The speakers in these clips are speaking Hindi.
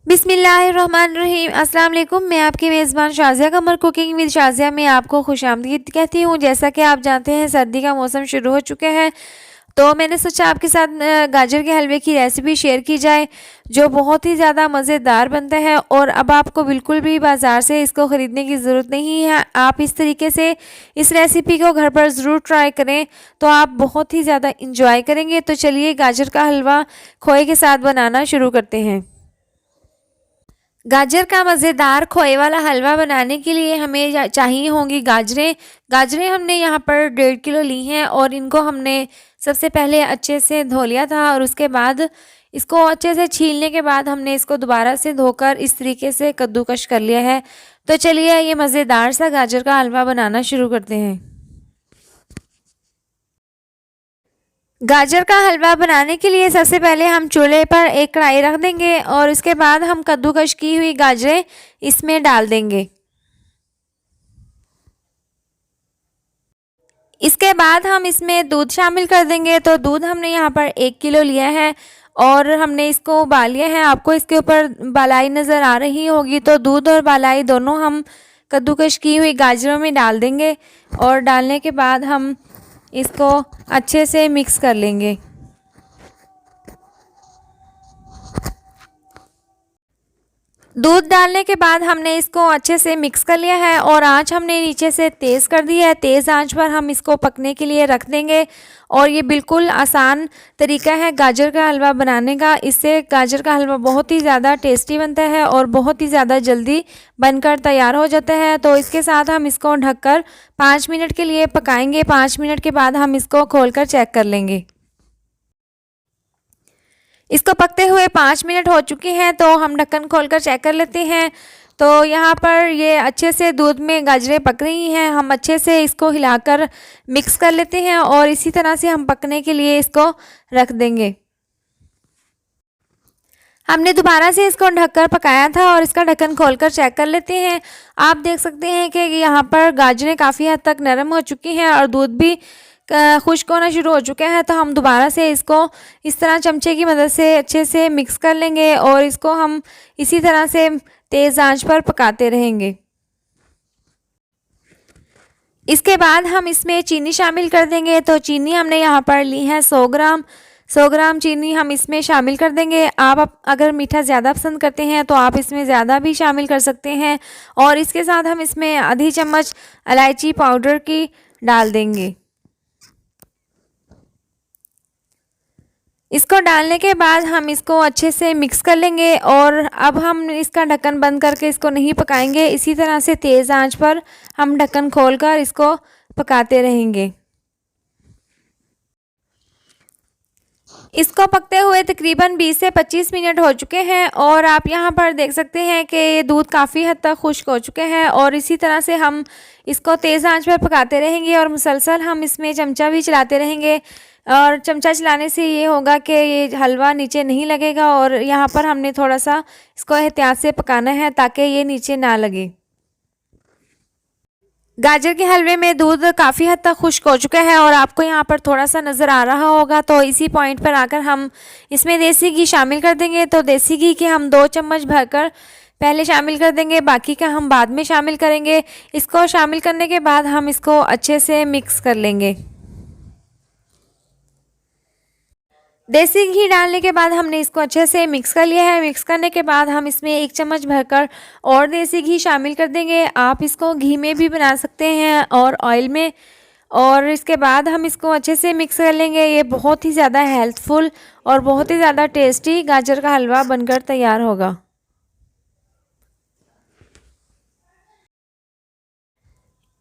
बिस्मिल्लाहिर्रहमानिर्रहीम। अस्सलाम वालेकुम। मैं आपकी मेज़बान शाज़िया कमर कुकिंग विद शाज़िया में आपको खुशामदीद कहती हूँ। जैसा कि आप जानते हैं सर्दी का मौसम शुरू हो चुके हैं, तो मैंने सोचा आपके साथ गाजर के हलवे की रेसिपी शेयर की जाए, जो बहुत ही ज़्यादा मज़ेदार बनता है। और अब आपको बिल्कुल भी बाज़ार से इसको ख़रीदने की ज़रूरत नहीं है। आप इस तरीके से इस रेसिपी को घर पर ज़रूर ट्राई करें, तो आप बहुत ही ज़्यादा इंजॉय करेंगे। तो चलिए गाजर का हलवा खोए के साथ बनाना शुरू करते हैं। गाजर का मज़ेदार खोए वाला हलवा बनाने के लिए हमें चाहिए होंगी गाजरें। गाजरें हमने यहाँ पर 1.5 किलो ली हैं और इनको हमने सबसे पहले अच्छे से धो लिया था, और उसके बाद इसको अच्छे से छीलने के बाद हमने इसको दोबारा से धोकर इस तरीके से कद्दूकश कर लिया है। तो चलिए ये मज़ेदार सा गाजर का हलवा बनाना शुरू करते हैं। गाजर का हलवा बनाने के लिए सबसे पहले हम चूल्हे पर एक कढ़ाई रख देंगे और उसके बाद हम कद्दूकश की हुई गाजरें इसमें डाल देंगे। इसके बाद हम इसमें दूध शामिल कर देंगे। तो दूध हमने यहाँ पर 1 किलो लिया है और हमने इसको उबाल लिया है। आपको इसके ऊपर बालाई नज़र आ रही होगी, तो दूध और बालाई दोनों हम कद्दूकश की हुई गाजरों में डाल देंगे, और डालने के बाद हम इसको अच्छे से मिक्स कर लेंगे। दूध डालने के बाद हमने इसको अच्छे से मिक्स कर लिया है और आंच हमने नीचे से तेज़ कर दी है। तेज़ आंच पर हम इसको पकने के लिए रख देंगे। और ये बिल्कुल आसान तरीका है गाजर का हलवा बनाने का। इससे गाजर का हलवा बहुत ही ज़्यादा टेस्टी बनता है और बहुत ही ज़्यादा जल्दी बनकर तैयार हो जाता है। तो इसके साथ हम इसको ढककर 5 मिनट के लिए पकाएंगे। 5 मिनट के बाद हम इसको खोलकर चेक कर लेंगे। इसको पकते हुए 5 मिनट हो चुके हैं, तो हम ढक्कन खोलकर चेक कर लेते हैं। तो यहाँ पर ये अच्छे से दूध में गाजरें पक रही हैं। हम अच्छे से इसको हिलाकर मिक्स कर लेते हैं और इसी तरह से हम पकने के लिए इसको रख देंगे। हमने दोबारा से इसको ढककर पकाया था और इसका ढक्कन खोलकर चेक कर लेते हैं। आप देख सकते हैं कि यहाँ पर गाजरें काफ़ी हद तक नरम हो चुकी हैं और दूध भी खुश्क होना शुरू हो चुका है। तो हम दोबारा से इसको इस तरह चमचे की मदद से अच्छे से मिक्स कर लेंगे और इसको हम इसी तरह से तेज़ आंच पर पकाते रहेंगे। इसके बाद हम इसमें चीनी शामिल कर देंगे। तो चीनी हमने यहाँ पर ली है 100 ग्राम। 100 ग्राम चीनी हम इसमें शामिल कर देंगे। आप अगर मीठा ज़्यादा पसंद करते हैं तो आप इसमें ज़्यादा भी शामिल कर सकते हैं। और इसके साथ हम इसमें आधी चम्मच इलायची पाउडर की डाल देंगे। इसको डालने के बाद हम इसको अच्छे से मिक्स कर लेंगे और अब हम इसका ढक्कन बंद करके इसको नहीं पकाएंगे। इसी तरह से तेज़ आंच पर हम ढक्कन खोलकर इसको पकाते रहेंगे। इसको पकते हुए तकरीबन 20 से 25 मिनट हो चुके हैं और आप यहाँ पर देख सकते हैं कि ये दूध काफ़ी हद तक खुश्क हो चुके हैं। और इसी तरह से हम इसको तेज़ आंच पर पकाते रहेंगे और मुसलसल हम इसमें चमचा भी चलाते रहेंगे। और चमचा चलाने से ये होगा कि ये हलवा नीचे नहीं लगेगा। और यहाँ पर हमने थोड़ा सा इसको एहतियात से पकाना है ताकि ये नीचे ना लगे। गाजर के हलवे में दूध काफ़ी हद तक खुश्क हो चुका है और आपको यहाँ पर थोड़ा सा नज़र आ रहा होगा। तो इसी पॉइंट पर आकर हम इसमें देसी घी शामिल कर देंगे। तो देसी घी के हम 2 चम्मच भरकर पहले शामिल कर देंगे, बाकी का हम बाद में शामिल करेंगे। इसको शामिल करने के बाद हम इसको अच्छे से मिक्स कर लेंगे। देसी घी डालने के बाद हमने इसको अच्छे से मिक्स कर लिया है। मिक्स करने के बाद हम इसमें 1 चम्मच भरकर और देसी घी शामिल कर देंगे। आप इसको घी में भी बना सकते हैं और ऑयल में। और इसके बाद हम इसको अच्छे से मिक्स कर लेंगे। ये बहुत ही ज़्यादा हेल्थफुल और बहुत ही ज़्यादा टेस्टी गाजर का हलवा बनकर तैयार होगा।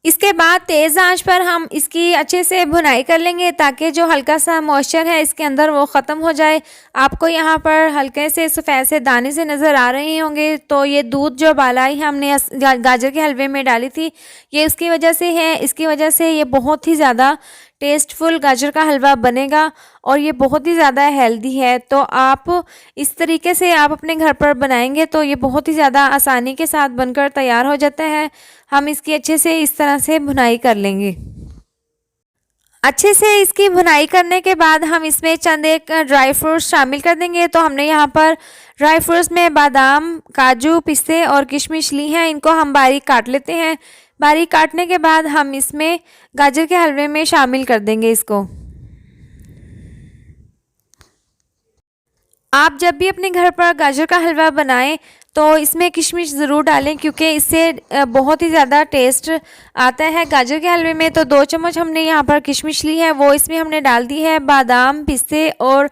इसके बाद तेज़ आंच पर हम इसकी अच्छे से भुनाई कर लेंगे ताकि जो हल्का सा मॉइस्चर है इसके अंदर वो ख़त्म हो जाए। आपको यहाँ पर हल्के से सफ़ेद से दाने से नज़र आ रहे होंगे। तो ये दूध जो बालाई हमने गाजर के हलवे में डाली थी, ये उसकी वजह से है। इसकी वजह से ये बहुत ही ज़्यादा टेस्टफुल गाजर का हलवा बनेगा और ये बहुत ही ज़्यादा हेल्दी है। तो आप इस तरीके से आप अपने घर पर बनाएंगे तो ये बहुत ही ज़्यादा आसानी के साथ बनकर तैयार हो जाता है। हम इसकी अच्छे से इस तरह से भुनाई कर लेंगे। अच्छे से इसकी भुनाई करने के बाद हम इसमें चंद एक ड्राई फ्रूट्स शामिल कर देंगे। तो हमने यहाँ पर ड्राई फ्रूट्स में बादाम, काजू, पिस्ते और किशमिश ली हैं। इनको हम बारीक काट लेते हैं। बारीक काटने के बाद हम इसमें गाजर के हलवे में शामिल कर देंगे इसको। आप जब भी अपने घर पर गाजर का हलवा बनाएं तो इसमें किशमिश ज़रूर डालें, क्योंकि इससे बहुत ही ज़्यादा टेस्ट आता है गाजर के हलवे में। तो 2 चम्मच हमने यहाँ पर किशमिश ली है, वो इसमें हमने डाल दी है। बादाम, पिस्ते और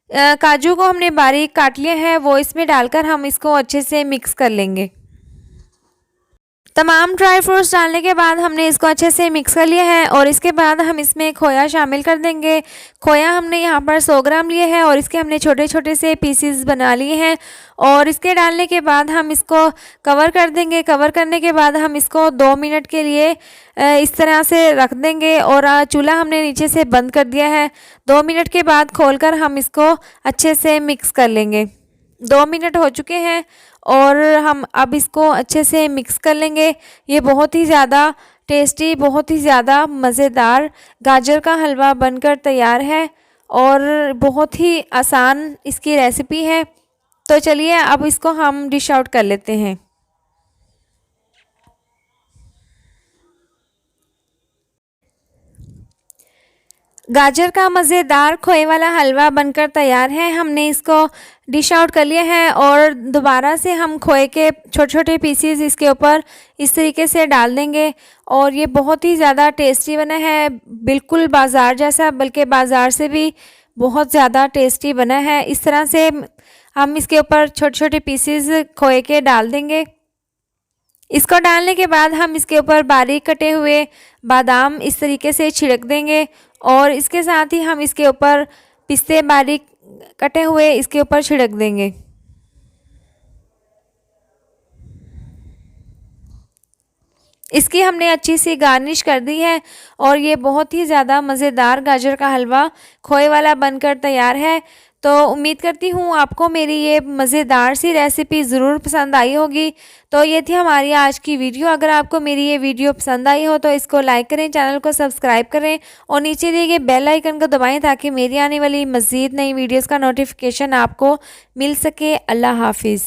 काजू को हमने बारीक काट लिया है, वो इसमें डालकर हम इसको अच्छे से मिक्स कर लेंगे। तमाम ड्राई फ्रूट्स डालने के बाद हमने इसको अच्छे से मिक्स कर लिया है और इसके बाद हम इसमें खोया शामिल कर देंगे। खोया हमने यहाँ पर 100 ग्राम लिए हैं और इसके हमने छोटे छोटे से पीसेस बना लिए हैं और इसके डालने के बाद हम इसको कवर कर देंगे। कवर करने के बाद हम इसको 2 मिनट के लिए इस तरह से रख देंगे और चूल्हा हमने नीचे से बंद कर दिया है। 2 मिनट के बाद खोलकर हम इसको अच्छे से मिक्स कर लेंगे। 2 मिनट हो चुके हैं और हम अब इसको अच्छे से मिक्स कर लेंगे। ये बहुत ही ज़्यादा टेस्टी, बहुत ही ज़्यादा मज़ेदार गाजर का हलवा बनकर तैयार है और बहुत ही आसान इसकी रेसिपी है। तो चलिए अब इसको हम डिश आउट कर लेते हैं। गाजर का मज़ेदार खोए वाला हलवा बनकर तैयार है। हमने इसको डिश आउट कर लिया है और दोबारा से हम खोए के छोटे छोटे पीसीज इसके ऊपर इस तरीके से डाल देंगे और ये बहुत ही ज़्यादा टेस्टी बना है, बिल्कुल बाज़ार जैसा, बल्कि बाज़ार से भी बहुत ज़्यादा टेस्टी बना है। इस तरह से हम इसके ऊपर छोटे छोटे पीसीज खोए के डाल देंगे। इसको डालने के बाद हम इसके ऊपर बारीक कटे हुए बादाम इस तरीके से छिड़क देंगे और इसके साथ ही हम इसके ऊपर पिस्ते बारीक कटे हुए इसके ऊपर छिड़क देंगे। इसकी हमने अच्छी सी गार्निश कर दी है और ये बहुत ही ज़्यादा मज़ेदार गाजर का हलवा खोए वाला बनकर तैयार है। तो उम्मीद करती हूँ आपको मेरी ये मज़ेदार सी रेसिपी ज़रूर पसंद आई होगी। तो ये थी हमारी आज की वीडियो। अगर आपको मेरी ये वीडियो पसंद आई हो तो इसको लाइक करें, चैनल को सब्सक्राइब करें और नीचे दिए गए बेल आइकन को दबाएं ताकि मेरी आने वाली मज़ीद नई वीडियोज़ का नोटिफिकेशन आपको मिल सके। अल्लाह हाफिज़।